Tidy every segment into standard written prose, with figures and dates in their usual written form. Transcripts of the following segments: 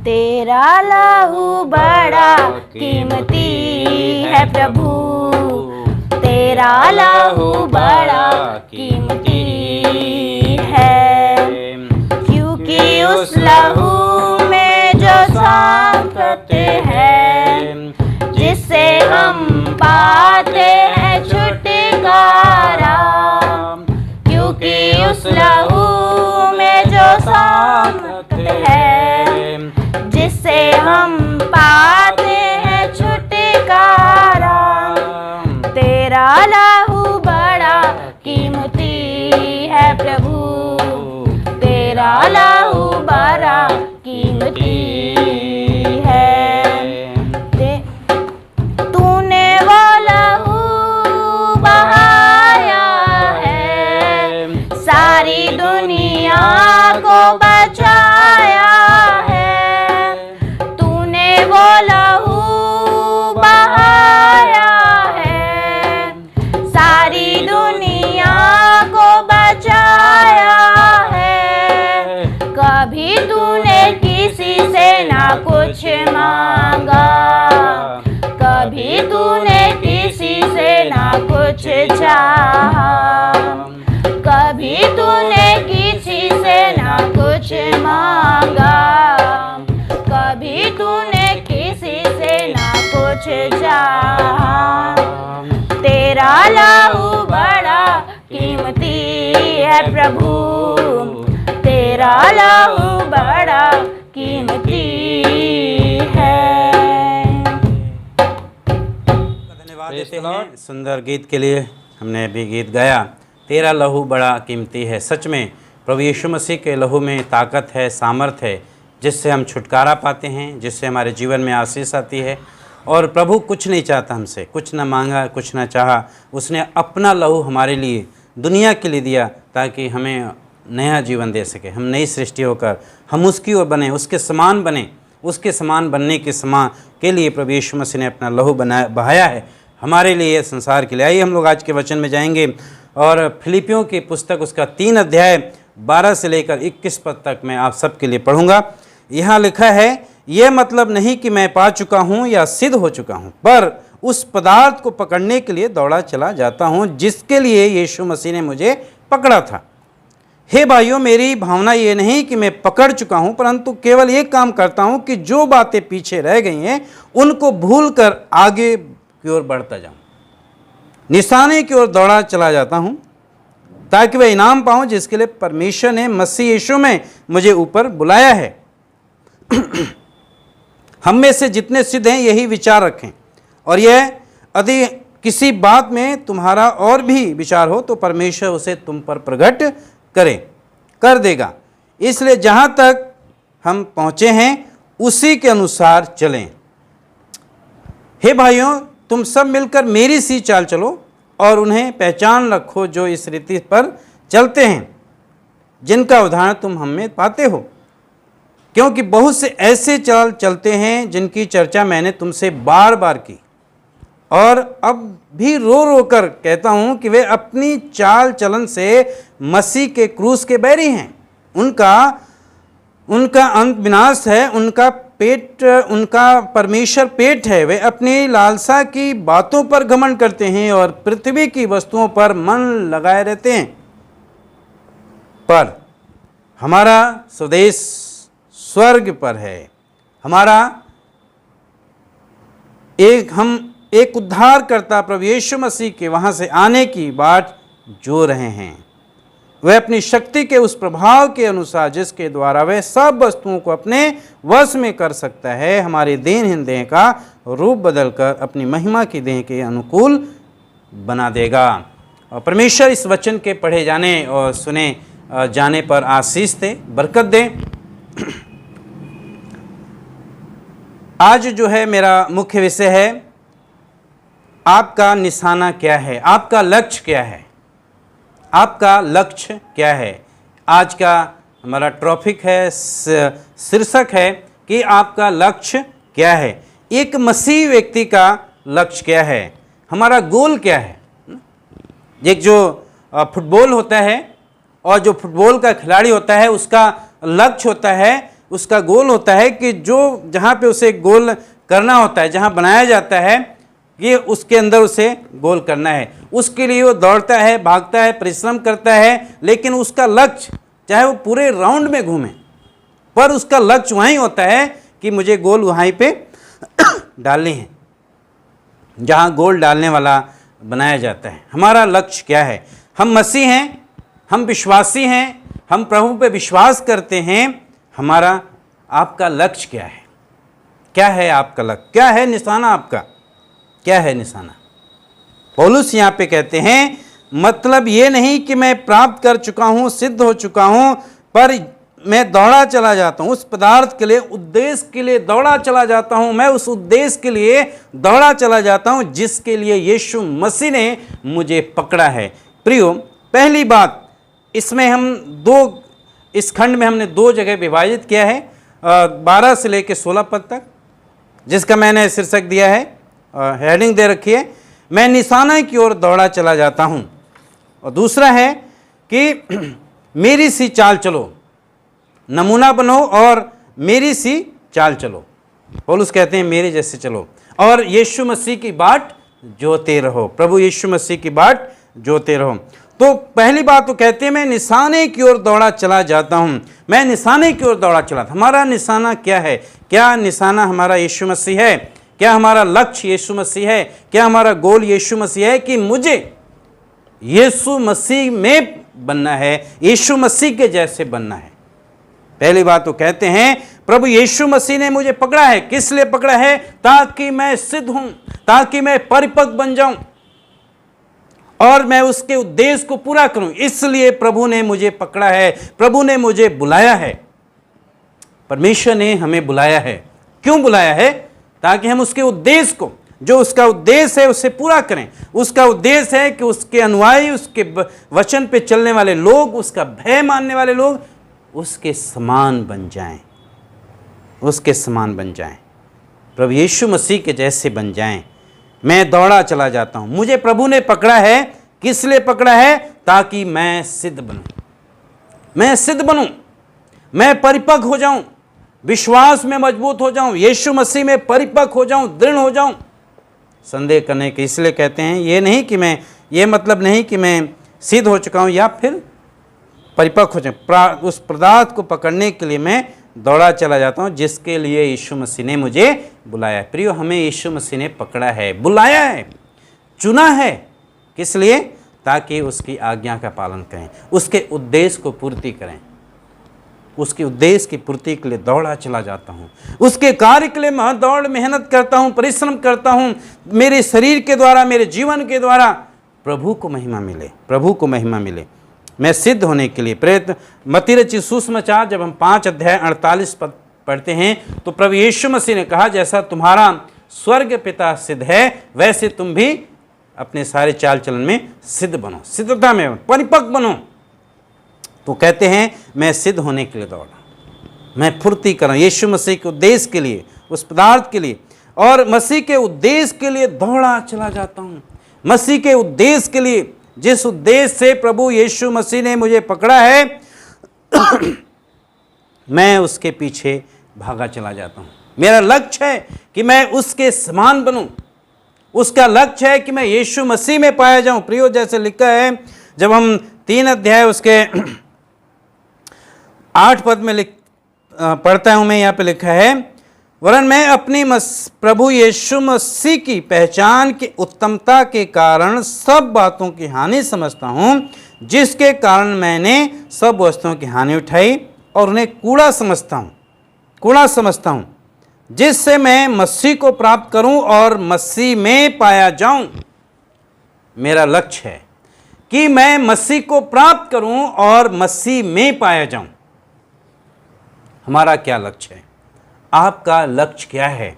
तेरा लहू बड़ा कीमती है प्रभु, तेरा लहू बड़ा कीमती है, क्योंकि उस लहू में जो ताकत है, जिससे हम पाते हैं छुटकारा, क्योंकि उस लहू में जो ताकत है, जिससे हम पाते हैं छुटकारा। तेरा लहू बड़ा कीमती है प्रभु, तेरा लहू बड़ा कीमती है। तूने वो लहू बहाया है, सारी दुनिया को बचाया है। तूने वो लहू बहाया है, सारी दुनिया को बचाया है। कभी तूने किसी से ना कुछ मांगा, कभी तूने किसी से ना कुछ चाहा, कभी तूने किसी से ना कुछ मांगा, कभी तूने किसी से ना कुछ चाहा। तेरा लहू बड़ा कीमती है प्रभु, तेरा लहू बड़ा कीमती है। धन्यवाद देते हैं सुंदर गीत के लिए। हमने अभी गीत गाया, तेरा लहू बड़ा कीमती है। सच में प्रभु यीशु मसीह के लहू में ताकत है, सामर्थ है, जिससे हम छुटकारा पाते हैं, जिससे हमारे जीवन में आशीष आती है। और प्रभु कुछ नहीं चाहता हमसे, कुछ ना मांगा, कुछ ना चाहा। उसने अपना लहू हमारे लिए, दुनिया के लिए दिया, ताकि हमें नया जीवन दे सके। हम नई सृष्टि होकर हम उसकी ओर बने, उसके समान बने। उसके समान बनने के लिए प्रभु यीशु मसीह ने अपना लहू बहाया है हमारे लिए, संसार के लिए। आइए हम लोग आज के वचन में जाएंगे और फिलिपियों की पुस्तक उसका 3 अध्याय 12 से लेकर 21 पद तक मैं आप सबके लिए पढ़ूंगा। यहाँ लिखा है, यह मतलब नहीं कि मैं पा चुका हूँ या सिद्ध हो चुका हूँ, पर उस पदार्थ को पकड़ने के लिए दौड़ा चला जाता हूँ जिसके लिए यीशु मसीह ने मुझे पकड़ा था। हे भाइयों, मेरी भावना ये नहीं कि मैं पकड़ चुका हूँ, परंतु केवल ये काम करता हूँ कि जो बातें पीछे रह गई हैं उनको भूलकर आगे की ओर बढ़ता जाऊँ, निशाने की ओर दौड़ा चला जाता हूँ, ताकि वह इनाम पाऊँ जिसके लिए परमेश्वर ने मसीह यीशु में मुझे ऊपर बुलाया है। हम में से जितने सिद्ध हैं यही विचार रखें, और यह यदि किसी बात में तुम्हारा और भी विचार हो तो परमेश्वर उसे तुम पर प्रकट कर देगा। इसलिए जहाँ तक हम पहुँचे हैं उसी के अनुसार चलें। हे भाइयों, तुम सब मिलकर मेरी सी चाल चलो और उन्हें पहचान रखो जो इस रीति पर चलते हैं, जिनका उदाहरण तुम हम में पाते हो। क्योंकि बहुत से ऐसे चाल चलते हैं जिनकी चर्चा मैंने तुमसे बार बार की, और अब भी रो रो कर कहता हूँ कि वे अपनी चाल चलन से मसीह के क्रूस के बैरी हैं। उनका अंत विनाश है, उनका परमेश्वर पेट है। वे अपनी लालसा की बातों पर घमंड करते हैं और पृथ्वी की वस्तुओं पर मन लगाए रहते हैं। पर हमारा स्वदेश स्वर्ग पर है। हम एक उद्धारकर्ता प्रभु यीशु मसीह के वहाँ से आने की बाट जो रहे हैं। वह अपनी शक्ति के उस प्रभाव के अनुसार जिसके द्वारा वह सब वस्तुओं को अपने वश में कर सकता है, हमारी देहहीन देह का रूप बदलकर अपनी महिमा की देह के अनुकूल बना देगा। और परमेश्वर इस वचन के पढ़े जाने और सुने जाने पर आशीष दे, बरकत दे। आज जो है मेरा मुख्य विषय है, आपका निशाना क्या है, आपका लक्ष्य क्या है, आपका लक्ष्य क्या है। आज का हमारा टॉपिक है, शीर्षक है कि आपका लक्ष्य क्या है। एक मसीही व्यक्ति का लक्ष्य क्या है, हमारा गोल क्या है। एक जो फुटबॉल होता है और जो फुटबॉल का खिलाड़ी होता है उसका लक्ष्य होता है उसका गोल होता है कि जो जहाँ पे उसे गोल करना होता है, जहाँ बनाया जाता है, ये उसके अंदर उसे गोल करना है। उसके लिए वो दौड़ता है, भागता है, परिश्रम करता है, लेकिन उसका लक्ष्य चाहे वो पूरे राउंड में घूमे, पर उसका लक्ष्य वहीं होता है कि मुझे गोल वहीं पे डालनी है, जहाँ गोल डालने वाला बनाया जाता है। हमारा लक्ष्य क्या है? हम मसीह हैं, हम विश्वासी हैं, हम प्रभु पे विश्वास करते हैं। हमारा आपका लक्ष्य क्या है? क्या है आपका लक्ष्य? क्या है निशाना आपका? क्या है निशाना? पौलुस यहाँ पे कहते हैं, मतलब ये नहीं कि मैं प्राप्त कर चुका हूँ, सिद्ध हो चुका हूँ, पर मैं दौड़ा चला जाता हूँ उस पदार्थ के लिए, उद्देश्य के लिए दौड़ा चला जाता हूँ। मैं उस उद्देश्य के लिए दौड़ा चला जाता हूँ जिसके लिए यीशु मसीह ने मुझे पकड़ा है। प्रियो, पहली बात, इसमें हम इस खंड में हमने 2 जगह विभाजित किया है, 12 से लेकर 16 पद तक, जिसका मैंने शीर्षक दिया है, हेडिंग दे रखी है, मैं निशाना की ओर दौड़ा चला जाता हूँ। और दूसरा है कि मेरी सी चाल चलो, नमूना बनो और मेरी सी चाल चलो। पौलुस कहते हैं मेरे जैसे चलो और यीशु मसीह की बाट जोते रहो, प्रभु यीशु मसीह की बाट जोते रहो। तो पहली बात तो कहते हैं मैं निशाने की ओर दौड़ा चला जाता हूँ, मैं निशाने की ओर दौड़ा चला। हमारा निशाना क्या है? क्या निशाना हमारा यीशु मसीह है? क्या हमारा लक्ष्य यीशु मसीह है? क्या हमारा गोल यीशु मसीह है कि मुझे यीशु मसीह में बनना है, यीशु मसीह के जैसे बनना है? पहली बात तो कहते हैं प्रभु यीशु मसीह ने मुझे पकड़ा है। किस लिए पकड़ा है? ताकि मैं सिद्ध हूं, ताकि मैं परिपक्व बन जाऊं और मैं उसके उद्देश्य को पूरा करूं। इसलिए प्रभु ने मुझे पकड़ा है, प्रभु ने मुझे बुलाया है, परमेश्वर ने हमें बुलाया है। क्यों बुलाया है? ताकि हम उसके उद्देश्य को, जो उसका उद्देश्य है, उसे पूरा करें। उसका उद्देश्य है कि उसके अनुयायी, उसके वचन पे चलने वाले लोग, उसका भय मानने वाले लोग उसके समान बन जाएं, उसके समान बन जाएं, प्रभु यीशु मसीह के जैसे बन जाएं। मैं दौड़ा चला जाता हूं। मुझे प्रभु ने पकड़ा है। किस लिए पकड़ा है? ताकि मैं सिद्ध बनूं, मैं सिद्ध बनूं, मैं परिपक्व हो जाऊं, विश्वास में मजबूत हो जाऊं, यीशु मसीह में परिपक्व हो जाऊं, दृढ़ हो जाऊं। संदेह करने के इसलिए कहते हैं, ये नहीं कि मैं, ये मतलब नहीं कि मैं सिद्ध हो चुका हूं या फिर परिपक्व हो जाऊं। उस पदार्थ को पकड़ने के लिए मैं दौड़ा चला जाता हूं जिसके लिए यीशु मसीह ने मुझे बुलाया है। प्रियो, हमें यीशु मसीह ने पकड़ा है, बुलाया है, चुना है। किस लिए? ताकि उसकी आज्ञा का पालन करें, उसके उद्देश्य को पूर्ति करें। उसके उद्देश्य की पूर्ति के लिए दौड़ा चला जाता हूँ, उसके कार्य के लिए मैं दौड़ मेहनत करता हूँ, परिश्रम करता हूँ। मेरे शरीर के द्वारा, मेरे जीवन के द्वारा प्रभु को महिमा मिले, प्रभु को महिमा मिले। मैं सिद्ध होने के लिए प्रेरित मत्ती रचित सुसमाचार जब हम 5 अध्याय 48 पद पढ़ते हैं तो प्रभु यीशु मसीह ने कहा, जैसा तुम्हारा स्वर्ग पिता सिद्ध है वैसे तुम भी अपने सारे चाल चलन में सिद्ध बनो, सिद्धता में परिपक्व बनो। तो कहते हैं मैं सिद्ध होने के लिए दौड़ा, मैं फुर्ती करूँ यीशु मसीह के उद्देश्य के लिए, उस पदार्थ के लिए, और मसीह के उद्देश्य के लिए दौड़ा चला जाता हूँ। मसीह के उद्देश्य के लिए, जिस उद्देश्य से प्रभु यीशु मसीह ने मुझे पकड़ा है मैं उसके पीछे भागा चला जाता हूँ। मेरा लक्ष्य है कि मैं उसके समान बनूं। उसका लक्ष्य है कि मैं यीशु मसीह में पाया जाऊं। प्रियो, जैसे लिखा है, जब हम 3 अध्याय उसके 8 पद में पढ़ता हूं मैं, यहाँ पे लिखा है, वरन मैं अपनी प्रभु यीशु मसीह की पहचान की उत्तमता के कारण सब बातों की हानि समझता हूँ, जिसके कारण मैंने सब वस्तुओं की हानि उठाई और उन्हें कूड़ा समझता हूँ, जिससे मैं मसीह को प्राप्त करूं और मसीह में पाया जाऊं। मेरा लक्ष्य है कि मैं मसीह को प्राप्त करूं और मसीह में पाया जाऊं। हमारा क्या लक्ष्य है? आपका लक्ष्य क्या है?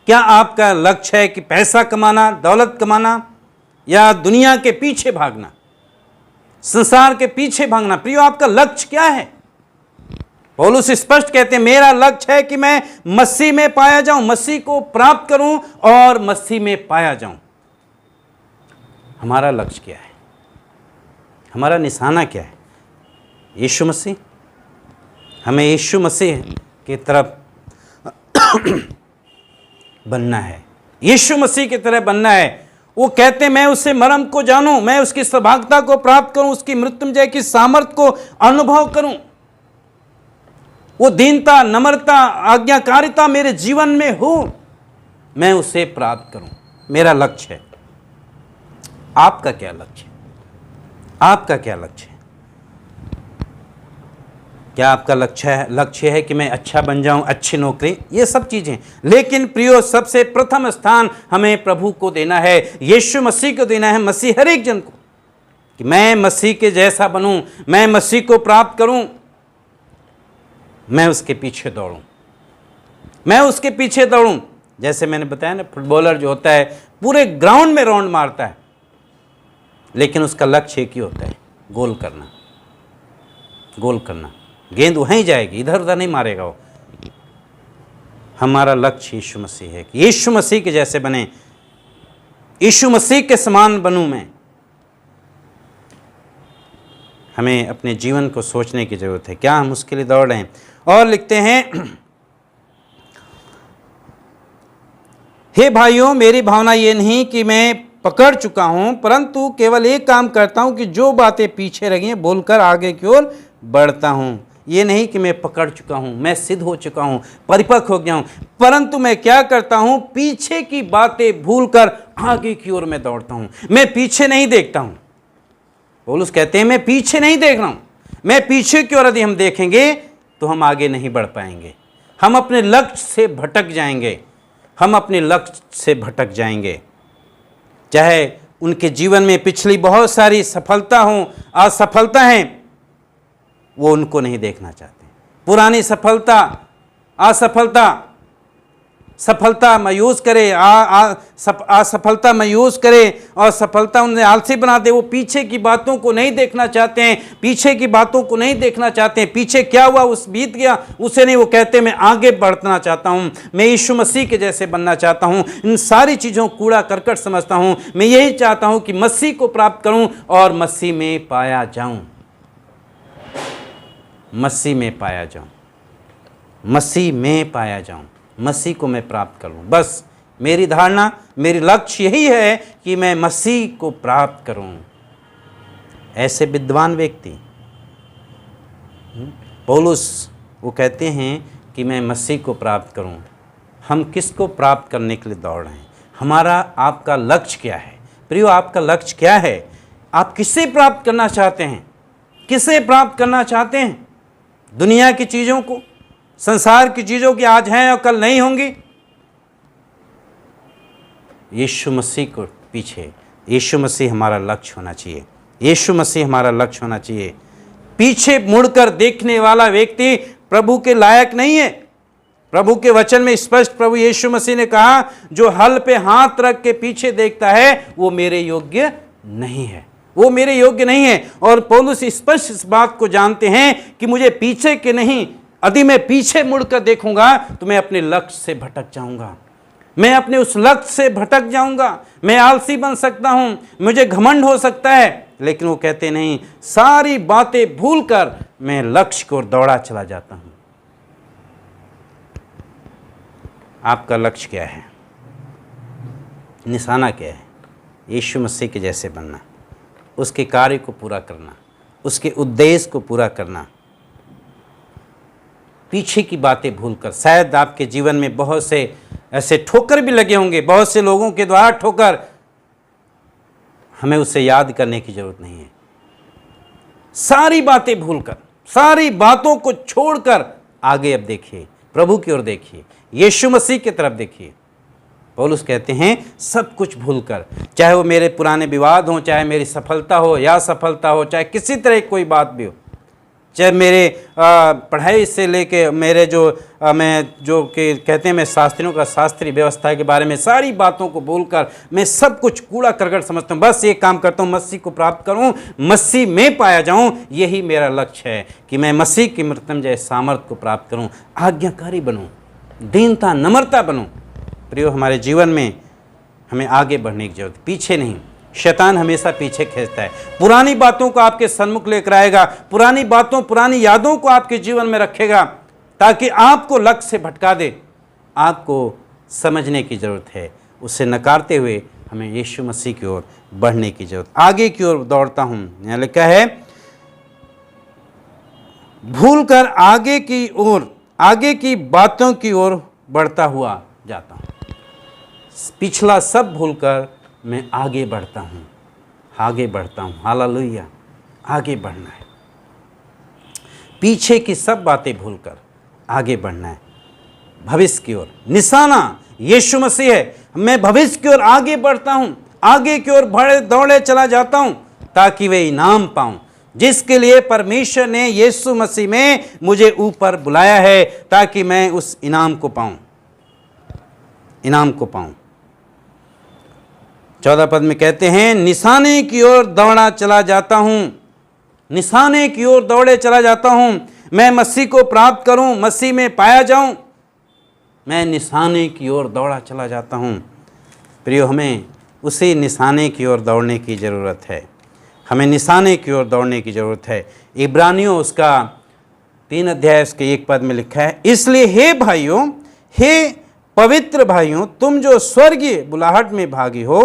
क्या आपका लक्ष्य है कि पैसा कमाना, दौलत कमाना, या दुनिया के पीछे भागना, संसार के पीछे भागना? प्रियो, आपका लक्ष्य क्या है? पौलुस स्पष्ट कहते हैं, मेरा लक्ष्य है कि मैं मसीह में पाया जाऊं, मसीह को प्राप्त करूं और मसीह में पाया जाऊं। हमारा लक्ष्य क्या है? हमारा निशाना क्या है? यीशु मसीह। हमें यीशु मसीह की तरफ बनना है, यीशु मसीह की तरह बनना है। वो कहते मैं उससे मर्म को जानूं, मैं उसकी सौभाग्यता को प्राप्त करूं, उसकी मृत्युंजय की सामर्थ को अनुभव करूं। वो दीनता, नम्रता, आज्ञाकारिता मेरे जीवन में हो, मैं उसे प्राप्त करूं। मेरा लक्ष्य है। आपका क्या लक्ष्य है? आपका क्या लक्ष्य है? क्या आपका लक्ष्य है कि मैं अच्छा बन जाऊं, अच्छी नौकरी, ये सब चीजें। लेकिन प्रियो, सबसे प्रथम स्थान हमें प्रभु को देना है, यीशु मसीह को देना है, मसीह हर एक जन को, कि मैं मसीह के जैसा बनूं, मैं मसीह को प्राप्त करूं, मैं उसके पीछे दौड़ूं, मैं उसके पीछे दौड़ूं। जैसे मैंने बताया ना, फुटबॉलर जो होता है पूरे ग्राउंड में राउंड मारता है, लेकिन उसका लक्ष्य एक ही होता है, गोल करना, गोल करना। गेंद वहीं जाएगी, इधर उधर नहीं मारेगा वो। हमारा लक्ष्य यीशु मसीह है कि यीशु मसीह के जैसे बने, यीशु मसीह के समान बनूं मैं। हमें अपने जीवन को सोचने की जरूरत है, क्या हम उसके लिए दौड़ रहे हैं। और लिखते हैं, हे भाइयों, मेरी भावना ये नहीं कि मैं पकड़ चुका हूं, परंतु केवल एक काम करता हूं कि जो बातें पीछे रही हैं बोलकर आगे की ओर बढ़ता हूं। ये नहीं कि मैं पकड़ चुका हूं, मैं सिद्ध हो चुका हूं, परिपक्व हो गया हूं, परंतु मैं क्या करता हूं, पीछे की बातें भूलकर आगे की ओर मैं दौड़ता हूं। मैं पीछे नहीं देखता हूं। पौलुस कहते हैं मैं पीछे नहीं देख रहा हूं। मैं पीछे की ओर यदि हम देखेंगे तो हम आगे नहीं बढ़ पाएंगे, हम अपने लक्ष्य से भटक जाएंगे, हम अपने लक्ष्य से भटक जाएंगे। चाहे उनके जीवन में पिछली बहुत सारी सफलता हो, असफलता है, वो उनको नहीं देखना चाहते। पुरानी सफलता, असफलता, सफलता मायूस करे, असफलता मायूस करे और सफलता उन्हें आलसी बना दे। वो पीछे की बातों को नहीं देखना चाहते हैं, पीछे की बातों को नहीं देखना चाहते हैं। पीछे क्या हुआ, उस बीत गया, उसे नहीं। वो कहते मैं आगे बढ़ना चाहता हूँ, मैं यीशु मसीह के जैसे बनना चाहता हूँ। इन सारी चीज़ों को कूड़ा करकट समझता हूँ। मैं यही चाहता हूँ कि मसीह को प्राप्त करूँ और मसीह में पाया जाऊँ, मसीह में पाया जाऊँ, मसीह में पाया जाऊँ, मसीह को मैं प्राप्त करूँ। बस मेरी धारणा, मेरी लक्ष्य यही है कि मैं मसीह को प्राप्त करूँ। ऐसे विद्वान व्यक्ति, पौलुस, वो कहते हैं कि मैं मसीह को प्राप्त करूँ। हम किसको प्राप्त करने के लिए दौड़ रहे हैं? हमारा, आपका लक्ष्य क्या है? प्रियो, आपका लक्ष्य क्या है? आप किसे प्राप्त करना चाहते हैं? किसे प्राप्त करना चाहते हैं? दुनिया की चीज़ों को, संसार की चीज़ों की आज हैं और कल नहीं होंगी? यीशु मसीह को पीछे, यीशु मसीह हमारा लक्ष्य होना चाहिए, यीशु मसीह हमारा लक्ष्य होना चाहिए। पीछे मुड़कर देखने वाला व्यक्ति प्रभु के लायक नहीं है। प्रभु के वचन में स्पष्ट प्रभु यीशु मसीह ने कहा, जो हल पे हाथ रख के पीछे देखता है वो मेरे योग्य नहीं है, वो मेरे योग्य नहीं है। और पौलुस स्पष्ट इस बात को जानते हैं कि मुझे पीछे के नहीं, यदि मैं पीछे मुड़कर देखूंगा तो मैं अपने लक्ष्य से भटक जाऊंगा, मैं अपने उस लक्ष्य से भटक जाऊंगा, मैं आलसी बन सकता हूं, मुझे घमंड हो सकता है। लेकिन वो कहते नहीं, सारी बातें भूलकर मैं लक्ष्य को दौड़ा चला जाता हूं। आपका लक्ष्य क्या है? निशाना क्या है? यीशु मसीह के जैसे बनना, उसके कार्य को पूरा करना, उसके उद्देश्य को पूरा करना। पीछे की बातें भूलकर, शायद आपके जीवन में बहुत से ऐसे ठोकर भी लगे होंगे, बहुत से लोगों के द्वारा ठोकर, हमें उसे याद करने की जरूरत नहीं है। सारी बातें भूलकर, सारी बातों को छोड़कर आगे अब देखिए, प्रभु की ओर देखिए, यीशु मसीह की तरफ देखिए। पौलुस कहते हैं सब कुछ भूलकर, चाहे वो मेरे पुराने विवाद हों, चाहे मेरी सफलता हो या असफलता हो, चाहे किसी तरह की कोई बात भी हो, चाहे मेरे पढ़ाई से लेके मेरे मैं जो कि कहते हैं मैं शास्त्रियों का शास्त्रीय व्यवस्था के बारे में सारी बातों को बोलकर मैं सब कुछ कूड़ा करकट समझता हूँ। बस एक काम करता हूँ, मसीह को प्राप्त करूँ, मसीह में पाया जाऊँ। यही मेरा लक्ष्य है कि मैं मसीह की मृत्युंजय सामर्थ को प्राप्त करूँ, आज्ञाकारी बनूँ, दीनता, नम्रता बनूँ। प्रियो, हमारे जीवन में हमें आगे बढ़ने की जरूरत, पीछे नहीं। शैतान हमेशा पीछे खींचता है, पुरानी बातों को आपके सन्मुख लेकर आएगा, पुरानी बातों, पुरानी यादों को आपके जीवन में रखेगा, ताकि आपको लक्ष्य से भटका दे। आपको समझने की ज़रूरत है। उसे नकारते हुए हमें यीशु मसीह की ओर बढ़ने की ज़रूरत। आगे की ओर दौड़ता हूँ, यहाँ लिखा है भूलकर आगे की बातों की ओर बढ़ता हुआ जाता हूँ। पिछला सब भूलकर मैं आगे बढ़ता हूँ, हालेलुया। आगे बढ़ना है, पीछे की सब बातें भूलकर आगे बढ़ना है, भविष्य की ओर। निशाना यीशु मसीह है। मैं भविष्य की ओर आगे बढ़ता हूँ, आगे की ओर दौड़े चला जाता हूँ, ताकि वे इनाम पाऊँ जिसके लिए परमेश्वर ने यीशु मसीह में मुझे ऊपर बुलाया है, ताकि मैं उस इनाम को पाऊँ। 14 पद में कहते हैं, निशाने की ओर दौड़ा चला जाता हूँ, निशाने की ओर दौड़े चला जाता हूँ, मैं मसीह को प्राप्त करूँ, मसीह में पाया जाऊँ। मैं निशाने की ओर दौड़ा चला जाता हूँ। प्रियो, हमें उसी निशाने की ओर दौड़ने की ज़रूरत है। हमें निशाने की ओर दौड़ने की ज़रूरत है। इब्रानियों उसका 3 अध्याय उसके 1 पद में लिखा है, इसलिए हे भाइयों, हे पवित्र भाइयों, तुम जो स्वर्गीय बुलाहट में भागी हो,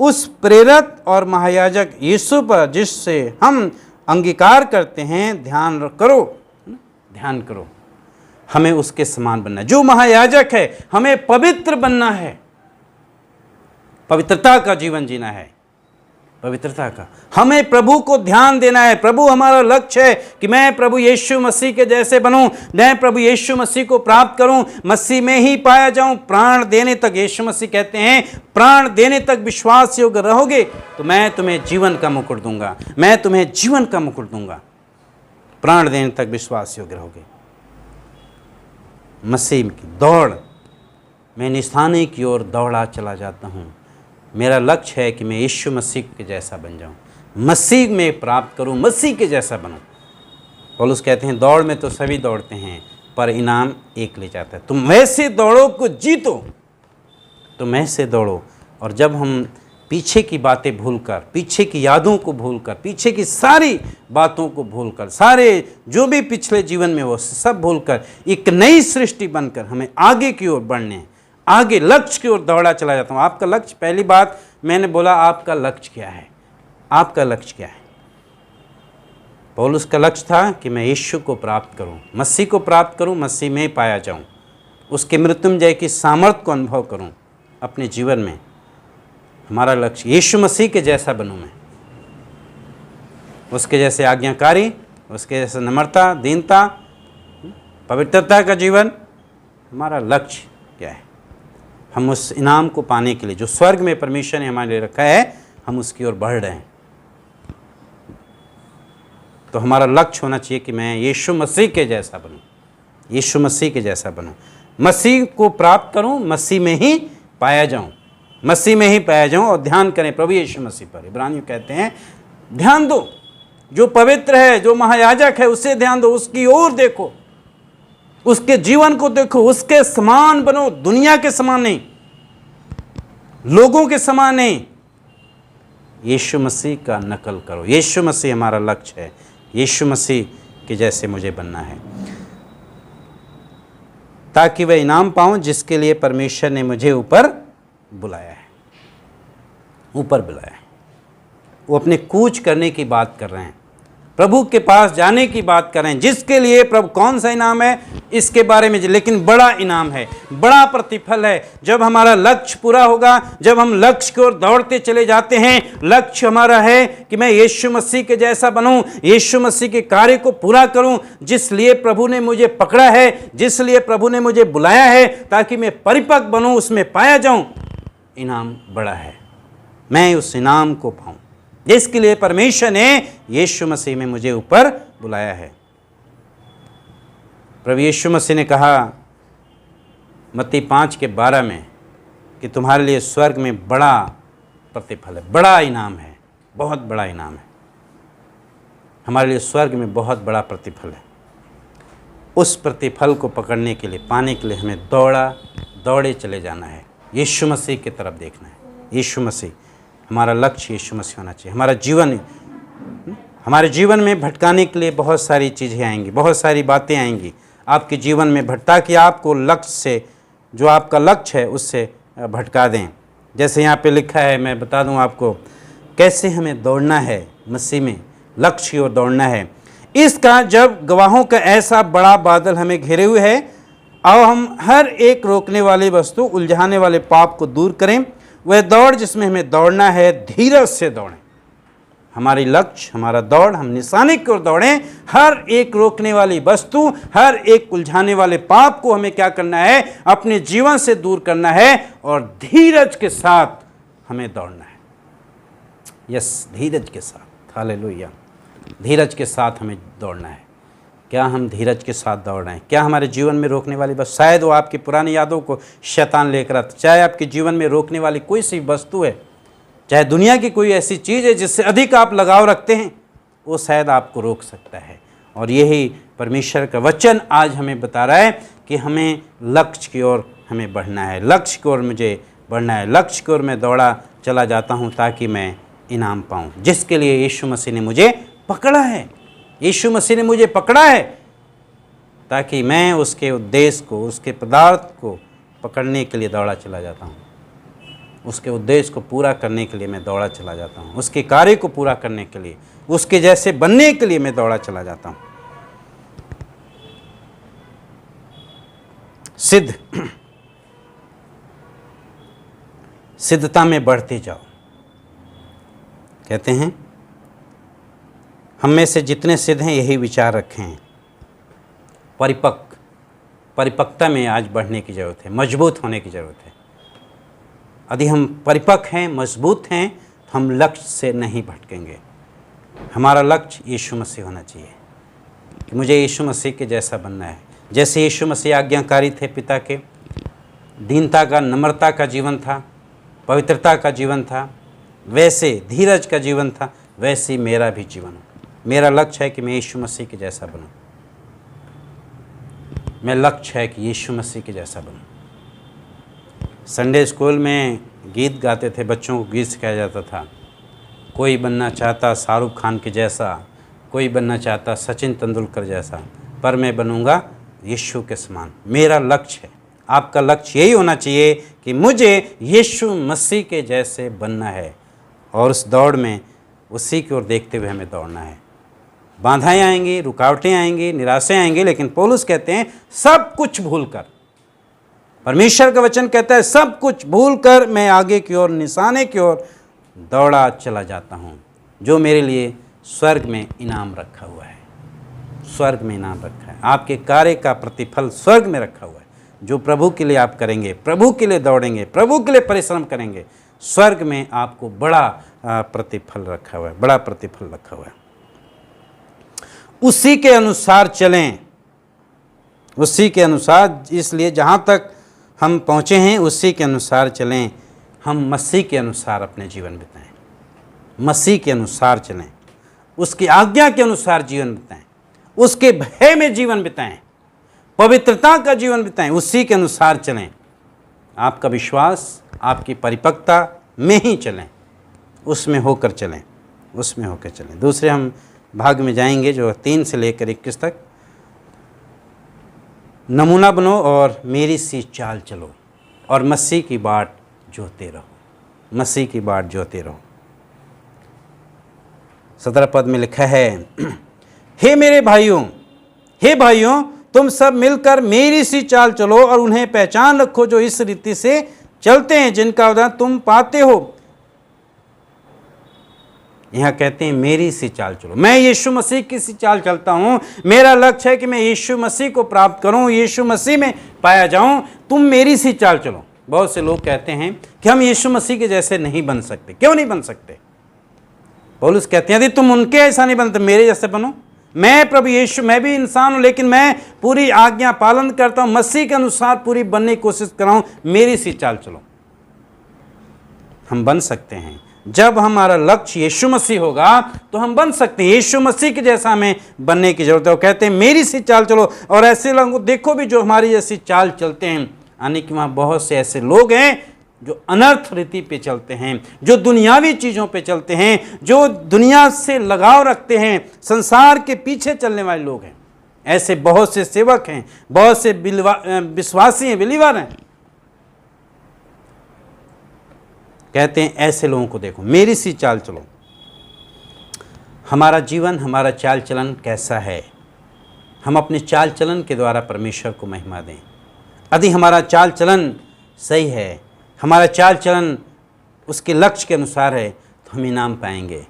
उस प्रेरित और महायाजक यीशु पर जिससे हम अंगीकार करते हैं ध्यान करो। हमें उसके समान बनना है। जो महायाजक है, हमें पवित्र बनना है, पवित्रता का जीवन जीना है, पवित्रता का। हमें प्रभु को ध्यान देना है। प्रभु हमारा लक्ष्य है कि मैं प्रभु यीशु मसीह के जैसे बनूं, मैं प्रभु यीशु मसीह को प्राप्त करूं, मसीह में ही पाया जाऊं। प्राण देने तक, यीशु मसीह कहते हैं, प्राण देने तक विश्वास योग्य रहोगे तो मैं तुम्हें जीवन का मुकुट दूंगा, मैं तुम्हें जीवन का मुकुट दूंगा। प्राण देने तक विश्वास योग्य रहोगे। मसीह की दौड़, मैं निशाने की ओर दौड़ा चला जाता हूँ। मेरा लक्ष्य है कि मैं यीशु मसीह के जैसा बन जाऊं, मसीह में प्राप्त करूं, मसीह के जैसा बनूं। पौलुस कहते हैं, दौड़ में तो सभी दौड़ते हैं, पर इनाम एक ले जाता है। तुम वैसे दौड़ो को जीतो, तुम ऐसे दौड़ो। और जब हम पीछे की बातें भूलकर, पीछे की यादों को भूलकर, पीछे की सारी बातों को भूलकर, सारे जो भी पिछले जीवन में वो सब भूलकर एक नई सृष्टि बनकर हमें आगे की ओर बढ़ने, आगे लक्ष्य की ओर दौड़ा चला जाता हूँ। आपका लक्ष्य, पहली बात मैंने बोला, आपका लक्ष्य क्या है? आपका लक्ष्य क्या है? पौलुस का लक्ष्य था कि मैं यीशु को प्राप्त करूँ, मसीह को प्राप्त करूँ, मसीह में पाया जाऊँ, उसके मृत्युंजय की सामर्थ को अनुभव करूँ अपने जीवन में। हमारा लक्ष्य यीशु मसीह के जैसा बनूँ, मैं उसके जैसे आज्ञाकारी, उसके जैसे नम्रता, दीनता, पवित्रता का जीवन। हमारा लक्ष्य क्या है? हम उस इनाम को पाने के लिए जो स्वर्ग में परमेश्वर ने हमारे लिए रखा है, हम उसकी ओर बढ़ रहे हैं। तो हमारा लक्ष्य होना चाहिए कि मैं यीशु मसीह के जैसा बनूं, यीशु मसीह के जैसा बनूं, मसीह को प्राप्त करूं, मसीह में ही पाया जाऊं, मसीह में ही पाया जाऊं। और ध्यान करें प्रभु यीशु मसीह पर। इब्रानियों कहते हैं, ध्यान दो, जो पवित्र है, जो महायाजक है, उससे ध्यान दो, उसकी ओर देखो, उसके जीवन को देखो, उसके समान बनो। दुनिया के समान नहीं, लोगों के समान नहीं, यीशु मसीह का नकल करो। यीशु मसीह हमारा लक्ष्य है, यीशु मसीह के जैसे मुझे बनना है, ताकि वह इनाम पाऊं जिसके लिए परमेश्वर ने मुझे ऊपर बुलाया है। ऊपर बुलाया है। वो अपने कूच करने की बात कर रहे हैं, प्रभु के पास जाने की बात कर रहे हैं, जिसके लिए प्रभु, कौन सा इनाम है इसके बारे में, लेकिन बड़ा इनाम है, बड़ा प्रतिफल है। जब हमारा लक्ष्य पूरा होगा, जब हम लक्ष्य की ओर दौड़ते चले जाते हैं, लक्ष्य हमारा है कि मैं यीशु मसीह के जैसा बनूं, यीशु मसीह के कार्य को पूरा करूं, जिस लिए प्रभु ने मुझे पकड़ा है, जिस लिए प्रभु ने मुझे बुलाया है, ताकि मैं परिपक्व बनूं, उसमें पाया जाऊं। इनाम बड़ा है, मैं उस इनाम को पाऊं जिसके लिए परमेश्वर ने यीशु मसीह में मुझे ऊपर बुलाया है। प्रभु यीशु मसीह ने कहा मत्ती 5:12 में कि तुम्हारे लिए स्वर्ग में बड़ा प्रतिफल है, बड़ा इनाम है, बहुत बड़ा इनाम है। हमारे लिए स्वर्ग में बहुत बड़ा प्रतिफल है। उस प्रतिफल को पकड़ने के लिए, पाने के लिए हमें दौड़े चले जाना है, यीशु मसीह की तरफ देखना है। यीशु मसीह, हमारा लक्ष्य यीशु मसीह होना चाहिए। हमारे जीवन में भटकाने के लिए बहुत सारी चीज़ें आएंगी, बहुत सारी बातें आएंगी, आपके जीवन में ताकि आपको लक्ष्य से, जो आपका लक्ष्य है उससे भटका दें। जैसे यहाँ पे लिखा है, मैं बता दूँ आपको कैसे हमें दौड़ना है, मसीह में लक्ष्य की ओर दौड़ना है। इसका जब गवाहों का ऐसा बड़ा बादल हमें घेरे हुए है, अब हम हर एक रोकने वाली वस्तु, उलझाने वाले पाप को दूर करें। वह दौड़ जिसमें हमें दौड़ना है, धीरज से दौड़ें। हमारी लक्ष्य, हमारा दौड़, हम निशाने की ओर दौड़ें। हर एक रोकने वाली वस्तु, हर एक उलझाने वाले पाप को हमें क्या करना है, अपने जीवन से दूर करना है और धीरज के साथ हमें दौड़ना है। यस, धीरज के साथ, हालेलुया, धीरज के साथ हमें दौड़ना है। क्या हम धीरज के साथ दौड़ रहे हैं? क्या हमारे जीवन में रोकने वाली बस, शायद वो आपकी पुरानी यादों को शैतान लेकर आता, चाहे आपके जीवन में रोकने वाली कोई सी वस्तु है, चाहे दुनिया की कोई ऐसी चीज़ है जिससे अधिक आप लगाव रखते हैं, वो शायद आपको रोक सकता है। और यही परमेश्वर का वचन आज हमें बता रहा है कि हमें लक्ष्य की ओर हमें बढ़ना है, लक्ष्य की ओर मुझे बढ़ना है, लक्ष्य की ओर मैं दौड़ा चला जाता हूँ ताकि मैं इनाम पाऊँ, जिसके लिए यीशु मसीह ने मुझे पकड़ा है। यीशु मसीह ने मुझे पकड़ा है ताकि मैं उसके उद्देश्य को, उसके पदार्थ को पकड़ने के लिए दौड़ा चला जाता हूँ, उसके उद्देश्य को पूरा करने के लिए मैं दौड़ा चला जाता हूँ, उसके कार्य को पूरा करने के लिए, उसके जैसे बनने के लिए मैं दौड़ा चला जाता हूँ। सिद्धता में बढ़ते जाओ। कहते हैं हम में से जितने सिद्ध हैं यही विचार रखें हैं। परिपक्वता में आज बढ़ने की ज़रूरत है, मजबूत होने की ज़रूरत है। यदि हम परिपक्व हैं, मजबूत हैं, तो हम लक्ष्य से नहीं भटकेंगे। हमारा लक्ष्य यीशु मसीह होना चाहिए कि मुझे यीशु मसीह के जैसा बनना है। जैसे यीशु मसीह आज्ञाकारी थे पिता के, दीनता का, नम्रता का जीवन था, पवित्रता का जीवन था, वैसे धीरज का जीवन था, वैसे ही मेरा भी जीवन हो। मेरा लक्ष्य है कि मैं यीशु मसीह के जैसा बनूं। मेरा लक्ष्य है कि यीशु मसीह के जैसा बनूं। संडे स्कूल में गीत गाते थे, बच्चों को गीत सिखाया जाता था। कोई बनना चाहता शाहरुख खान के जैसा, कोई बनना चाहता सचिन तेंदुलकर जैसा, पर मैं बनूंगा यीशु के समान। मेरा लक्ष्य है, आपका लक्ष्य यही होना चाहिए कि मुझे यीशु मसीह के जैसे बनना है और उस दौड़ में उसी की ओर देखते हुए हमें दौड़ना है। बाधाएं आएंगी, रुकावटें आएंगी, निराशाएं आएंगी, लेकिन पौलुस कहते हैं सब कुछ भूलकर, परमेश्वर का वचन कहता है सब कुछ भूलकर मैं आगे की ओर, निशाने की ओर दौड़ा चला जाता हूं, जो मेरे लिए स्वर्ग में इनाम रखा हुआ है। स्वर्ग में इनाम रखा है, आपके कार्य का प्रतिफल स्वर्ग में रखा हुआ है। जो प्रभु के लिए आप करेंगे, प्रभु के लिए दौड़ेंगे, प्रभु के लिए परिश्रम करेंगे, स्वर्ग में आपको बड़ा प्रतिफल रखा हुआ है, बड़ा प्रतिफल रखा हुआ है। उसी के अनुसार चलें, उसी के अनुसार, इसलिए जहाँ तक हम पहुँचे हैं उसी के अनुसार चलें। हम मसीह के अनुसार अपने जीवन बिताएं, मसीह के अनुसार चलें, उसकी आज्ञा के अनुसार जीवन बिताएं, उसके भय में जीवन बिताएं, पवित्रता का जीवन बिताएं, उसी के अनुसार चलें। आपका विश्वास आपकी परिपक्वता में ही चलें, उसमें होकर चलें, उसमें होकर चलें। दूसरे हम भाग में जाएंगे जो 3 से लेकर 21 तक। नमूना बनो और मेरी सी चाल चलो और मसीह की बाट जोते रहो, मसीह की बाट जोते रहो। 17 पद में लिखा है, हे मेरे भाइयों, हे भाइयों, तुम सब मिलकर मेरी सी चाल चलो और उन्हें पहचान रखो जो इस रीति से चलते हैं जिनका उदाहरण तुम पाते हो। यहाँ कहते हैं मेरी सी चाल चलो। मैं यीशु मसीह की सी चाल चलता हूँ। मेरा लक्ष्य है कि मैं यीशु मसीह को प्राप्त करूँ, यीशु मसीह में पाया जाऊँ। तुम मेरी सी चाल चलो। बहुत से लोग कहते हैं कि हम यीशु मसीह के जैसे नहीं बन सकते। क्यों नहीं बन सकते? पौलुस कहते हैं यदि तुम उनके ऐसा नहीं बनते, मेरे जैसे बनो। मैं प्रभु यीशु, मैं भी इंसान हूँ, लेकिन मैं पूरी आज्ञा पालन करता हूँ, मसीह के अनुसार पूरी बनने की कोशिश कर रहा हूँ। मेरी सी चाल चलो। हम बन सकते हैं। जब हमारा लक्ष्य यीशु मसीह होगा तो हम बन सकते हैं। यीशु मसीह के जैसा हमें बनने की जरूरत है। वो कहते हैं मेरी सी चाल चलो। और ऐसे लोगों को देखो भी जो हमारी जैसी चाल चलते हैं, यानी कि वहाँ बहुत से ऐसे लोग हैं जो अनर्थ रीति पे चलते हैं, जो दुनियावी चीज़ों पे चलते हैं, जो दुनिया से लगाव रखते हैं, संसार के पीछे चलने वाले लोग हैं। ऐसे बहुत से सेवक हैं, बहुत से विश्वासी हैं, बिलीवर हैं। कहते हैं ऐसे लोगों को देखो, मेरी सी चाल चलो। हमारा जीवन, हमारा चाल चलन कैसा है? हम अपने चाल चलन के द्वारा परमेश्वर को महिमा दें। यदि हमारा चाल चलन सही है, हमारा चाल चलन उसके लक्ष्य के अनुसार है, तो हम इनाम पाएंगे।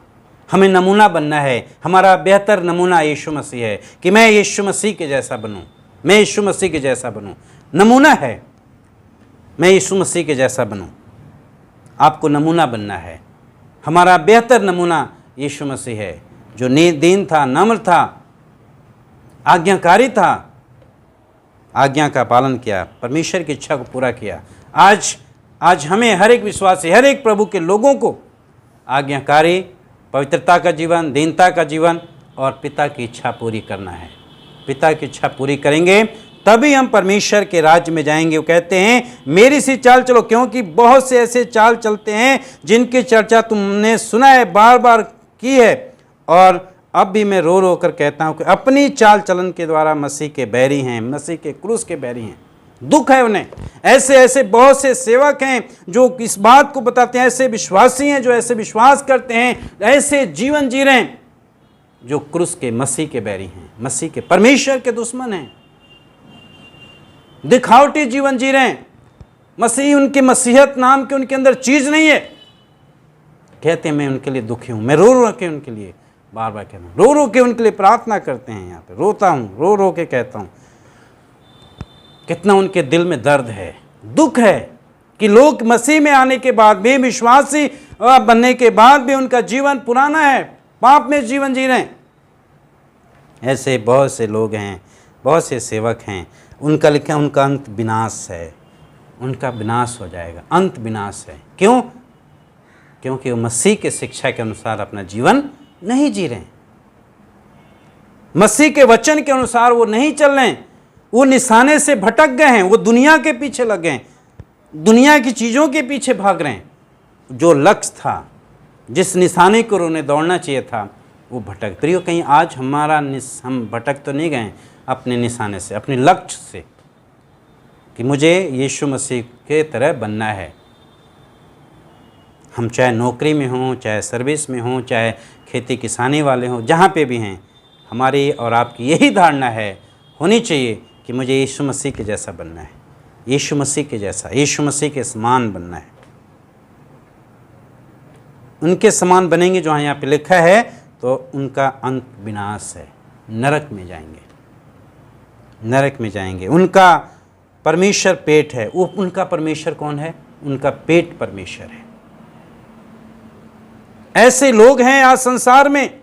हमें नमूना बनना है। हमारा बेहतर नमूना यीशु मसीह है कि मैं यीशु मसीह के जैसा बनूं, मैं यीशु मसीह के जैसा बनूं। नमूना है, मैं यीशु मसीह के जैसा बनूं। आपको नमूना बनना है। हमारा बेहतर नमूना यीशु मसीह है, जो दीन था, नम्र था, आज्ञाकारी था, आज्ञा का पालन किया, परमेश्वर की इच्छा को पूरा किया। आज हमें हर एक विश्वासी, हर एक प्रभु के लोगों को आज्ञाकारी, पवित्रता का जीवन, दीनता का जीवन और पिता की इच्छा पूरी करना है। पिता की इच्छा पूरी करेंगे तभी हम परमेश्वर के राज्य में जाएंगे। वो कहते हैं मेरी सी चाल चलो, क्योंकि बहुत से ऐसे चाल चलते हैं जिनकी चर्चा तुमने सुना है, बार बार की है, और अब भी मैं रो रो कर कहता हूँ कि अपनी चाल चलन के द्वारा मसीह के बैरी हैं, मसीह के क्रूस के बैरी हैं। दुख है उन्हें। ऐसे बहुत से सेवक हैं जो इस बात को बताते हैं, ऐसे विश्वासी हैं जो ऐसे विश्वास करते हैं, ऐसे जीवन जी रहे हैं जो क्रूस के मसीह के बैरी हैं, मसीह के, परमेश्वर के दुश्मन हैं, दिखावटी जीवन जी रहे हैं। मसीह, उनके मसीहत नाम के उनके अंदर चीज नहीं है। कहते हैं मैं उनके लिए दुखी हूं, मैं रो रो के उनके लिए, बार बार कहता हूं, रो रो के उनके लिए प्रार्थना करते हैं। यहाँ पे रोता हूं, रो रो के कहता हूं कितना उनके दिल में दर्द है, दुख है कि लोग मसीह में आने के बाद भी, विश्वासी बनने के बाद भी उनका जीवन पुराना है, पाप में जीवन जी रहे हैं। ऐसे बहुत से लोग हैं, बहुत से सेवक हैं, उनका लिखा उनका अंत विनाश है, उनका विनाश हो जाएगा, अंत विनाश है। क्यों? क्योंकि वो मसीह के शिक्षा के अनुसार अपना जीवन नहीं जी रहे, मसीह के वचन के अनुसार वो नहीं चल रहे हैं, वो निशाने से भटक गए हैं, वो दुनिया के पीछे लग गए हैं, दुनिया की चीज़ों के पीछे भाग रहे हैं। जो लक्ष्य था, जिस निशाने को उन्हें दौड़ना चाहिए था, वो भटक। प्रियो, कहीं आज हम भटक तो नहीं गए अपने निशाने से, अपने लक्ष्य से, कि मुझे यीशु मसीह के तरह बनना है। हम चाहे नौकरी में हों, चाहे सर्विस में हों, चाहे खेती किसानी वाले हों, जहाँ पे भी हैं, हमारी और आपकी यही धारणा है, होनी चाहिए कि मुझे यीशु मसीह के जैसा बनना है, यीशु मसीह के जैसा, यीशु मसीह के समान बनना है। उनके समान बनेंगे जो यहाँ पे लिखा है, तो उनका अंत विनाश है, नरक में जाएंगे, नरक में जाएंगे। उनका परमेश्वर पेट है। वो उनका परमेश्वर कौन है? उनका पेट परमेश्वर है। ऐसे लोग हैं आज संसार में।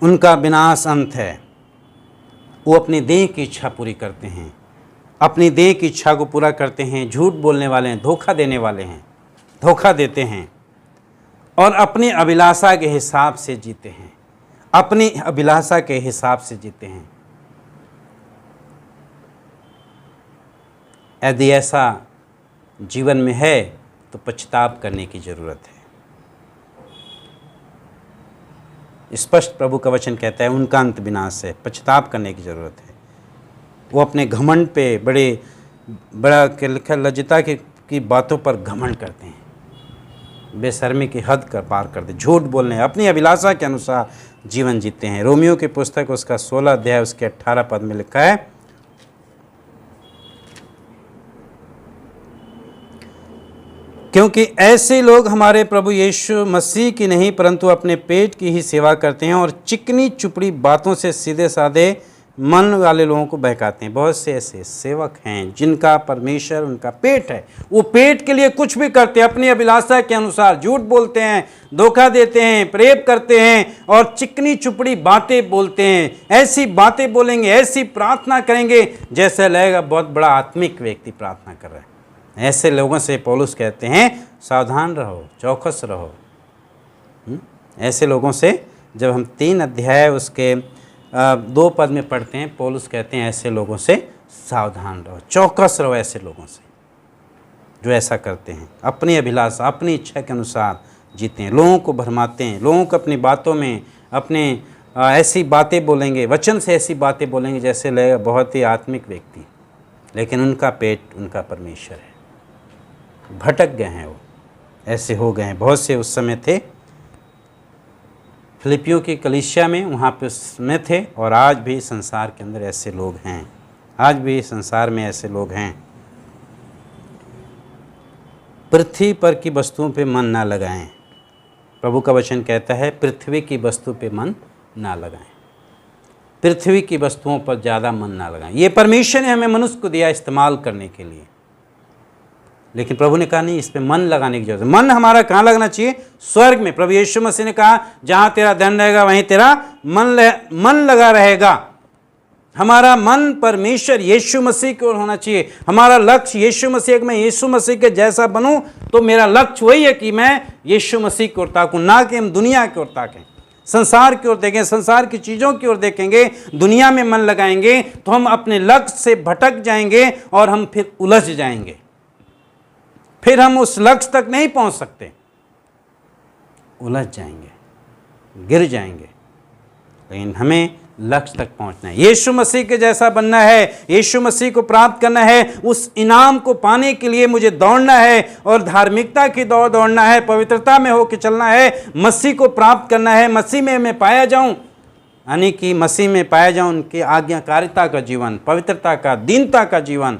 उनका विनाश अंत है। वो अपनी देह की इच्छा पूरी करते हैं, अपनी देह की इच्छा को पूरा करते हैं। झूठ बोलने वाले हैं, धोखा देने वाले हैं, धोखा देते हैं और अपनी अभिलाषा के हिसाब से जीते हैं, अपनी अभिलाषा के हिसाब से जीते हैं। यदि ऐसा जीवन में है तो पछतावा करने की ज़रूरत है। स्पष्ट प्रभु का वचन कहता है उनका अंत विनाश है, पछतावा करने की ज़रूरत है। वो अपने घमंड पे बड़ा लज्जता की बातों पर घमंड करते हैं, बेशर्मी की हद पार करते, झूठ बोलने, अपनी अभिलाषा के अनुसार जीवन जीते हैं। रोमियो की पुस्तक उसका 16 अध्याय उसके 18 पद में लिखा है, क्योंकि ऐसे लोग हमारे प्रभु यीशु मसीह की नहीं परंतु अपने पेट की ही सेवा करते हैं और चिकनी चुपड़ी बातों से सीधे साधे मन वाले लोगों को बहकाते हैं। बहुत से ऐसे सेवक हैं जिनका परमेश्वर उनका पेट है। वो पेट के लिए कुछ भी करते हैं, अपनी अभिलाषा के अनुसार झूठ बोलते हैं, धोखा देते हैं, प्रेम करते हैं और चिकनी चुपड़ी बातें बोलते हैं। ऐसी बातें बोलेंगे, ऐसी प्रार्थना करेंगे जैसे लगेगा बहुत बड़ा आत्मिक व्यक्ति प्रार्थना कर रहा है। ऐसे लोगों से पौलुस कहते हैं सावधान रहो, चौकस रहो। ऐसे लोगों से जब हम 3 अध्याय उसके 2 पद में पढ़ते हैं, पौलुस कहते हैं ऐसे लोगों से सावधान रहो, चौकस रहो ऐसे लोगों से। जो ऐसा करते हैं, अपनी अभिलाषा अपनी इच्छा के अनुसार जीते हैं, लोगों को भरमाते हैं, लोगों को अपनी बातों में अपने ऐसी बातें बोलेंगे, वचन से ऐसी बातें बोलेंगे जैसे लगेगा बहुत ही आत्मिक व्यक्ति, लेकिन उनका पेट उनका परमेश्वर है। भटक गए हैं, वो ऐसे हो गए हैं। बहुत से उस समय थे फिलिपियों की कलीसिया में, वहाँ पे उसमें थे, और आज भी संसार के अंदर ऐसे लोग हैं, आज भी संसार में ऐसे लोग हैं। पृथ्वी पर की वस्तुओं पे मन ना लगाएं। प्रभु का वचन कहता है पृथ्वी की वस्तु पे मन ना लगाएं, पृथ्वी की वस्तुओं पर ज़्यादा मन ना लगाएं। ये परमेश्वर ने हमें मनुष्य को दिया इस्तेमाल करने के लिए, लेकिन प्रभु ने कहा नहीं, इस पे मन लगाने की जरूरत है। मन हमारा कहाँ लगना चाहिए? स्वर्ग में। प्रभु यीशु मसीह ने कहा जहाँ तेरा धन रहेगा वहीं तेरा मन लगा रहेगा। हमारा मन परमेश्वर यीशु मसीह की ओर होना चाहिए। हमारा लक्ष्य यीशु मसीह, मैं यीशु मसीह के जैसा बनूं, तो मेरा लक्ष्य वही है कि मैं यीशु मसीह की ओर ताकूं, ना कि हम दुनिया की ओर ताकें, संसार की ओर देखें, संसार की चीज़ों की ओर देखेंगे, दुनिया में मन लगाएंगे तो हम अपने लक्ष्य से भटक जाएंगे और हम फिर उलझ जाएंगे, फिर हम उस लक्ष्य तक नहीं पहुंच सकते, उलझ जाएंगे, गिर जाएंगे। लेकिन हमें लक्ष्य तक पहुंचना है, यीशु मसीह के जैसा बनना है, यीशु मसीह को प्राप्त करना है। उस इनाम को पाने के लिए मुझे दौड़ना है और धार्मिकता की दौड़ दौड़ना है, पवित्रता में होकर चलना है, मसीह को प्राप्त करना है, मसीह में मैं पाया जाऊं, यानी कि मसीह में पाया जाऊं उनकी आज्ञाकारिता का जीवन, पवित्रता का, दीनता का जीवन,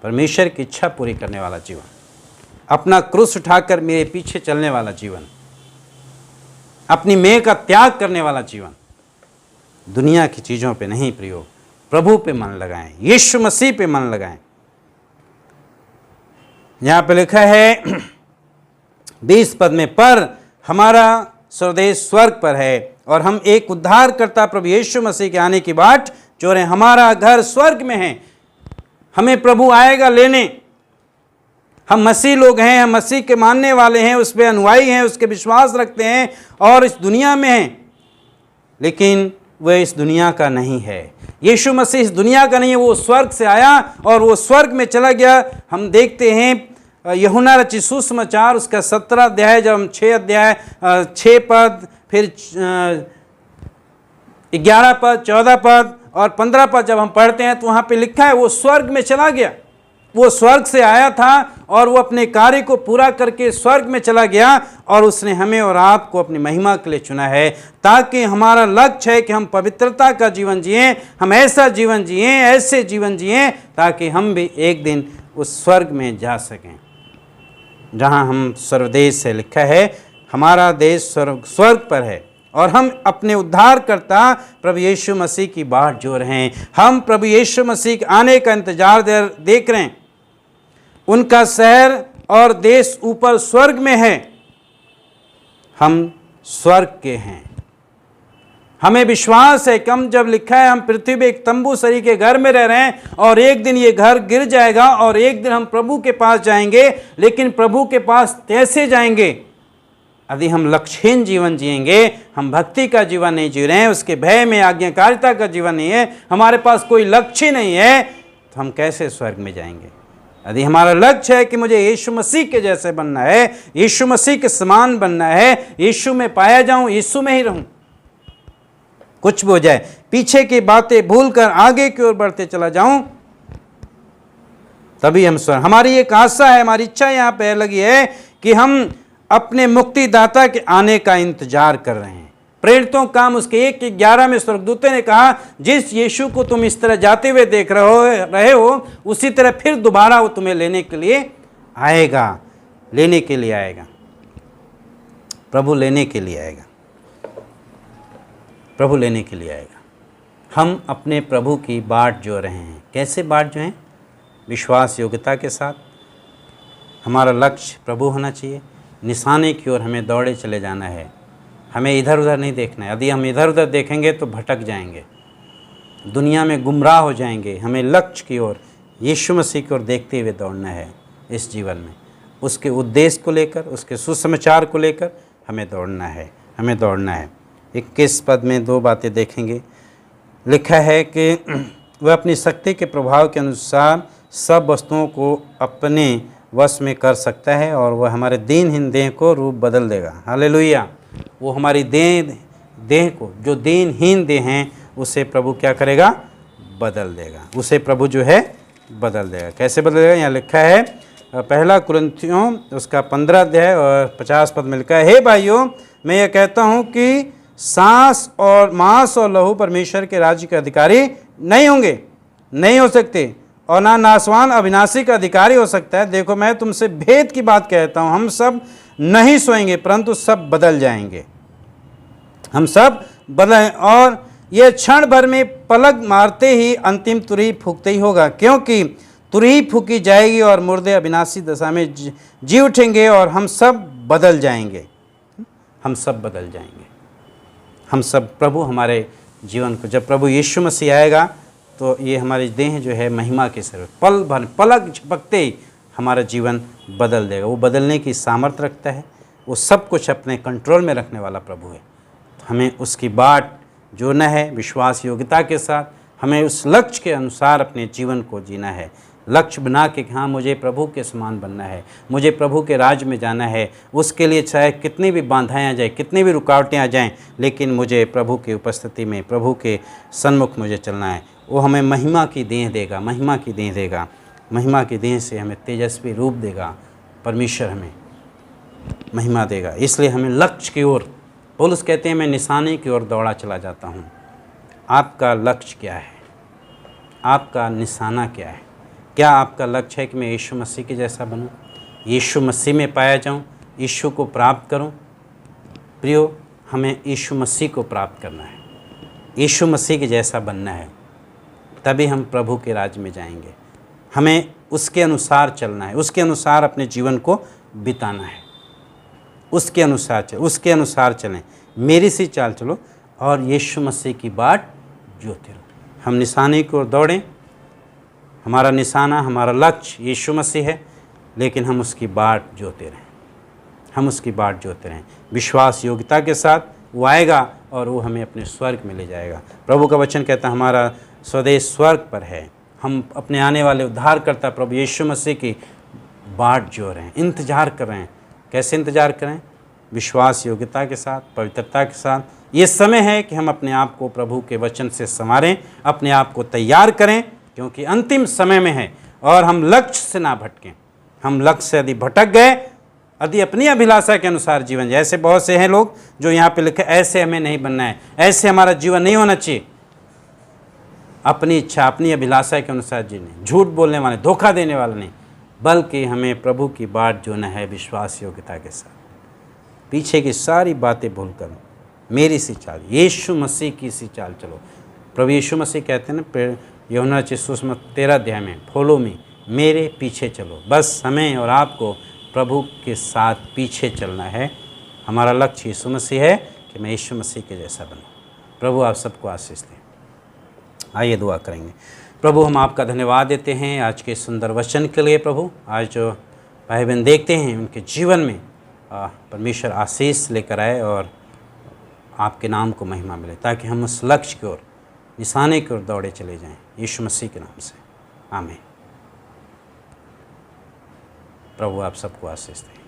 परमेश्वर की इच्छा पूरी करने वाला जीवन, अपना क्रूस उठाकर मेरे पीछे चलने वाला जीवन, अपनी मैं का त्याग करने वाला जीवन। दुनिया की चीज़ों पे नहीं प्रियो, प्रभु पे मन लगाएं, यीशु मसीह पे मन लगाएं। यहाँ पे लिखा है 20 पद में, पर हमारा स्वदेश स्वर्ग पर है और हम एक उद्धारकर्ता प्रभु यीशु मसीह के आने की बाट जो रहे। हमारा घर स्वर्ग में है, हमें प्रभु आएगा लेने। हम मसीह लोग हैं, हम मसीह के मानने वाले हैं, उस पर अनुयायी हैं, उसके विश्वास रखते हैं और इस दुनिया में हैं, लेकिन वह इस दुनिया का नहीं है। यीशु मसीह इस दुनिया का नहीं है, वो स्वर्ग से आया और वो स्वर्ग में चला गया। हम देखते हैं यूहन्ना रचित सुसमाचार उसका 17 अध्याय, जब हम 6 अध्याय 6 पद, फिर 11 पद, 14 पद और 15 पद जब हम पढ़ते हैं तो वहाँ पे लिखा है वो स्वर्ग में चला गया। वो स्वर्ग से आया था और वो अपने कार्य को पूरा करके स्वर्ग में चला गया और उसने हमें और आपको अपनी महिमा के लिए चुना है, ताकि हमारा लक्ष्य है कि हम पवित्रता का जीवन जिएं, हम ऐसा जीवन जिएं, ऐसे जीवन जिएं ताकि हम भी एक दिन उस स्वर्ग में जा सकें जहां हम सर्वदेश से। लिखा है हमारा देश स्वर्ग पर है और हम अपने उद्धारकर्ता प्रभु यीशु मसीह की बाट जो रहे हैं। हम प्रभु यीशु मसीह के आने का इंतजार देख रहे हैं। उनका शहर और देश ऊपर स्वर्ग में है, हम स्वर्ग के हैं। हमें विश्वास है कि हम, जब लिखा है हम पृथ्वी पे एक तंबू सरी के घर में रह रहे हैं और एक दिन ये घर गिर जाएगा और एक दिन हम प्रभु के पास जाएंगे। लेकिन प्रभु के पास कैसे जाएंगे? यदि हम लक्ष्यहीन जीवन जिएंगे, हम भक्ति का जीवन नहीं जी रहे हैं, उसके भय में आज्ञाकारिता का जीवन नहीं है, हमारे पास कोई लक्ष्य नहीं है, तो हम कैसे स्वर्ग में जाएंगे? यदि हमारा लक्ष्य है कि मुझे यीशु मसीह के जैसे बनना है, यीशु मसीह के समान बनना है, यीशु में पाया जाऊं, यीशु में ही रहूं, कुछ भी हो जाए, पीछे की बातें भूलकर आगे की ओर बढ़ते चला जाऊं, तभी हम स्वर्ग। हमारी एक आशा है, हमारी इच्छा यहाँ पे लगी है कि हम अपने मुक्तिदाता के आने का इंतजार कर रहे हैं। प्रेरितों काम उसके 1:11 में स्वर्गदूतों ने कहा, जिस यीशु को तुम इस तरह जाते हुए देख रहे हो उसी तरह फिर दोबारा वो तुम्हें लेने के लिए आएगा, लेने के लिए आएगा। प्रभु लेने के लिए आएगा, प्रभु लेने के लिए आएगा। हम अपने प्रभु की बाट जो रहे हैं। कैसे बाट जो हैं? विश्वास योग्यता के साथ। हमारा लक्ष्य प्रभु होना चाहिए, निशाने की ओर हमें दौड़े चले जाना है, हमें इधर उधर नहीं देखना है। यदि हम इधर उधर देखेंगे तो भटक जाएंगे, दुनिया में गुमराह हो जाएंगे। हमें लक्ष्य की ओर, यीशु मसीह की ओर देखते हुए दौड़ना है इस जीवन में। उसके उद्देश्य को लेकर, उसके सुसमाचार को लेकर हमें दौड़ना है, हमें दौड़ना है। 21 पद में 2 बातें देखेंगे। लिखा है कि वह अपनी शक्ति के प्रभाव के अनुसार सब वस्तुओं को अपने वश में कर सकता है और वह हमारे दीनहीन देह को रूप बदल देगा। हालेलुया। वो हमारी देह को, जो दीनहीन देह हैं, उसे प्रभु क्या करेगा? बदल देगा। उसे प्रभु जो है बदल देगा। कैसे बदल देगा? यहाँ लिखा है पहला कुरिन्थियों उसका 15 अध्याय और 50 पद में लिखा है, हे भाइयों, मैं ये कहता हूँ कि सांस और मांस और लहू परमेश्वर के राज्य के अधिकारी नहीं होंगे, नहीं हो सकते, और ना नासवान अविनाशी का अधिकारी हो सकता है। देखो, मैं तुमसे भेद की बात कहता हूँ, हम सब नहीं सोएंगे परंतु सब बदल जाएंगे। हम सब बदल, और ये क्षण भर में पलक मारते ही अंतिम तुरही फूकते ही होगा, क्योंकि तुरही फूकी जाएगी और मुर्दे अविनाशी दशा में जी उठेंगे और हम सब बदल जाएंगे। हम सब बदल जाएंगे। हम सब, प्रभु हमारे जीवन को, जब प्रभु यीशु मसीह आएगा तो ये हमारी देह जो है महिमा के सर पल भर, पलक झपकते ही हमारा जीवन बदल देगा। वो बदलने की सामर्थ्य रखता है। वो सब कुछ अपने कंट्रोल में रखने वाला प्रभु है। तो हमें उसकी बाट जोना है विश्वास योग्यता के साथ। हमें उस लक्ष्य के अनुसार अपने जीवन को जीना है। लक्ष्य बना के, हाँ मुझे प्रभु के समान बनना है, मुझे प्रभु के राज में जाना है। उसके लिए चाहे कितनी भी बाधाएं आ जाए, कितनी भी रुकावटें आ जाएं, लेकिन मुझे प्रभु की उपस्थिति में, प्रभु के सन्मुख मुझे चलना है। वो हमें महिमा की देह देगा, महिमा की देह देगा। महिमा की देह से हमें तेजस्वी रूप देगा। परमेश्वर हमें महिमा देगा। इसलिए हमें लक्ष्य की ओर, पौलुस कहते हैं, मैं निशाने की ओर दौड़ा चला जाता हूँ। आपका लक्ष्य क्या है? आपका निशाना क्या है? क्या आपका लक्ष्य है कि मैं यीशु मसीह के जैसा बनूं, यीशु मसीह में पाया जाऊं, यीशु को प्राप्त करूं? प्रियो, हमें यीशु मसीह को प्राप्त करना है, यीशु मसीह के जैसा बनना है, तभी हम प्रभु के राज में जाएंगे। हमें उसके अनुसार चलना है, उसके अनुसार अपने जीवन को बिताना है, उसके अनुसार चलें। मेरी सी चाल चलो और यीशु मसीह की बाट जोते रहो। हम निशाने की ओर दौड़ें। हमारा निशाना, हमारा लक्ष्य यीशु मसीह है, लेकिन हम उसकी बाट जोते रहें। हम उसकी बाट जोते रहें विश्वास योग्यता के साथ। वो आएगा और वो हमें अपने स्वर्ग में ले जाएगा। प्रभु का वचन कहता है, हमारा स्वदेश स्वर्ग पर है। हम अपने आने वाले उद्धारकर्ता प्रभु यीशु मसीह की बाट जो रहे हैं, इंतजार कर रहे हैं। कैसे इंतजार करें? विश्वास योग्यता के साथ, पवित्रता के साथ। ये समय है कि हम अपने आप को प्रभु के वचन से संवारें, अपने आप को तैयार करें, क्योंकि अंतिम समय में है। और हम लक्ष्य से ना भटकें। हम लक्ष्य से यदि भटक गए, यदि अपनी अभिलाषा के अनुसार जीवन, जैसे बहुत से हैं लोग जो यहाँ पे लिखे, ऐसे हमें नहीं बनना है, ऐसे हमारा जीवन नहीं होना चाहिए। अपनी इच्छा, अपनी अभिलाषा के अनुसार जीने, झूठ बोलने वाले, धोखा देने वाले नहीं, बल्कि हमें प्रभु की बाट जोना है विश्वास योग्यता के साथ। पीछे की सारी बातें भूल कर मेरी सी चाल, यीशु मसीह की सी चाल चलो। प्रभु यीशु मसीह कहते हैं ना यूहन्ना सुसमाचार 13 अध्याय में, फॉलो मी, मेरे पीछे चलो। बस हमें और आपको प्रभु के साथ पीछे चलना है। हमारा लक्ष्य यीशु मसीह है कि मैं यीशु मसीह के जैसा बनूं। प्रभु आप सबको आशीष दें। आइए दुआ करेंगे। प्रभु, हम आपका धन्यवाद देते हैं आज के सुंदर वचन के लिए। प्रभु, आज जो भाई बहन देखते हैं उनके जीवन में परमेश्वर आशीष लेकर आए और आपके नाम को महिमा मिले, ताकि हम उस लक्ष्य की ओर, निशाने की ओर दौड़े चले जाएं। यीशु मसीह के नाम से आमीन। प्रभु आप सबको आशीष दें।